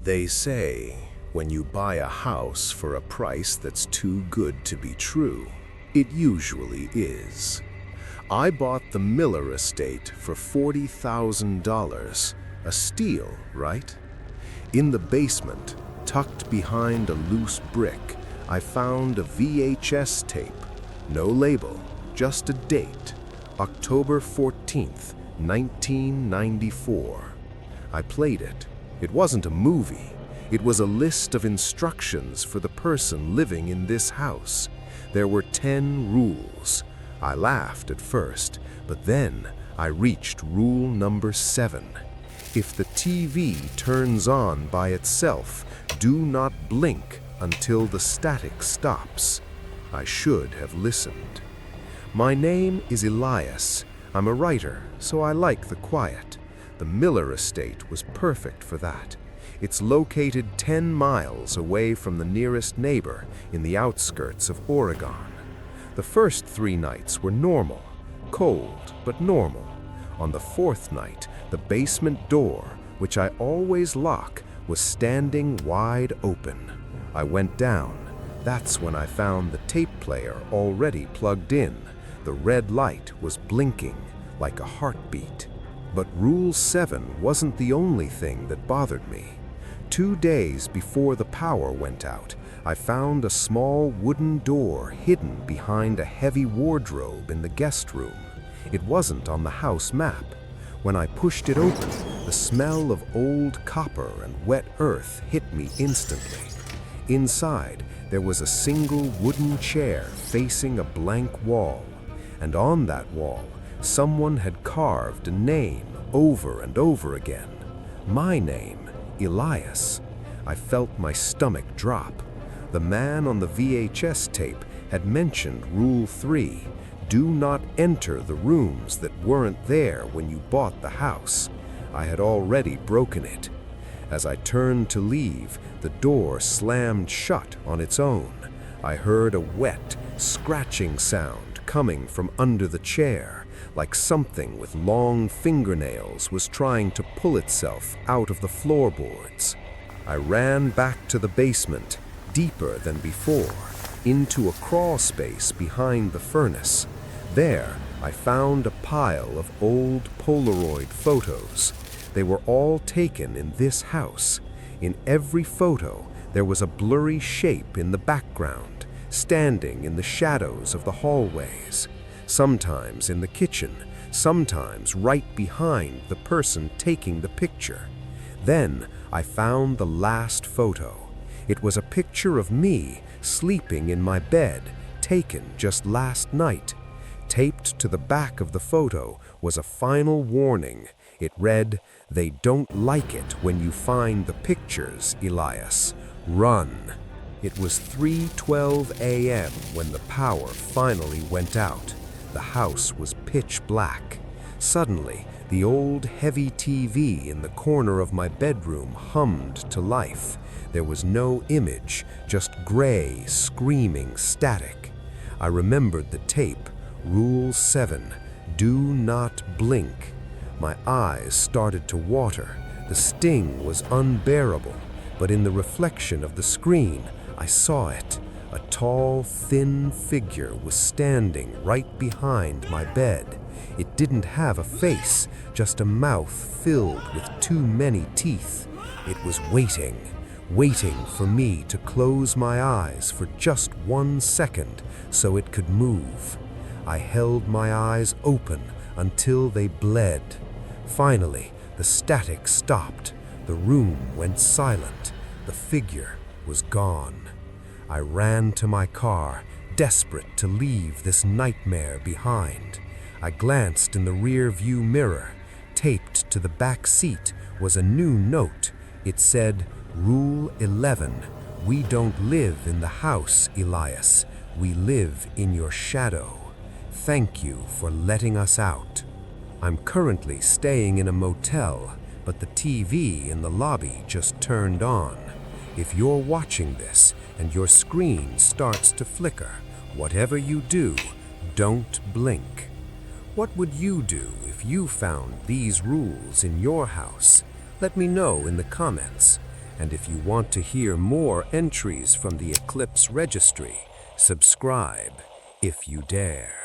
They say when you buy a house for a price that's too good to be true, it usually is. I bought the Miller estate for $40,000. A steal, right? In the basement, tucked behind a loose brick, I found a VHS tape. No label, just a date. October 14th, 1994. I played it. It wasn't a movie. It was a list of instructions for the person living in this house. There were 10 rules. I laughed at first, but then I reached rule number 7. If the TV turns on by itself, do not blink until the static stops. I should have listened. My name is Elias. I'm a writer, so I like the quiet. The Miller estate was perfect for that. It's located 10 miles away from the nearest neighbor in the outskirts of Oregon. The first 3 nights were normal, cold but normal. On the 4th night, the basement door, which I always lock, was standing wide open. I went down. That's when I found the tape player already plugged in. The red light was blinking like a heartbeat. But Rule 7 wasn't the only thing that bothered me. 2 days before the power went out, I found a small wooden door hidden behind a heavy wardrobe in the guest room. It wasn't on the house map. When I pushed it open, the smell of old copper and wet earth hit me instantly. Inside, there was a single wooden chair facing a blank wall. And on that wall, someone had carved a name over and over again. My name, Elias. I felt my stomach drop. The man on the VHS tape had mentioned Rule 3. Do not enter the rooms that weren't there when you bought the house. I had already broken it. As I turned to leave, the door slammed shut on its own. I heard a wet, scratching sound coming from under the chair, like something with long fingernails was trying to pull itself out of the floorboards. I ran back to the basement, deeper than before, into a crawl space behind the furnace. There, I found a pile of old Polaroid photos. They were all taken in this house. In every photo, there was a blurry shape in the background, standing in the shadows of the hallways. Sometimes in the kitchen, sometimes right behind the person taking the picture. Then I found the last photo. It was a picture of me sleeping in my bed, taken just last night. Taped to the back of the photo was a final warning. It read, "They don't like it when you find the pictures, Elias. Run." It was 3:12 a.m. when the power finally went out. The house was pitch black. Suddenly, the old heavy TV in the corner of my bedroom hummed to life. There was no image, just gray, screaming static. I remembered the tape, Rule 7, do not blink. My eyes started to water. The sting was unbearable, but in the reflection of the screen, I saw it. A tall, thin figure was standing right behind my bed. It didn't have a face, just a mouth filled with too many teeth. It was waiting for me to close my eyes for just 1 second so it could move. I held my eyes open until they bled. Finally, the static stopped. The room went silent. The figure was gone. I ran to my car, desperate to leave this nightmare behind. I glanced in the rear-view mirror. Taped to the back seat was a new note. It said, Rule 11, we don't live in the house, Elias. We live in your shadow. Thank you for letting us out. I'm currently staying in a motel, but the TV in the lobby just turned on. If you're watching this and your screen starts to flicker, whatever you do, don't blink. What would you do if you found these rules in your house? Let me know in the comments. And if you want to hear more entries from the Eclipse Registry, subscribe if you dare.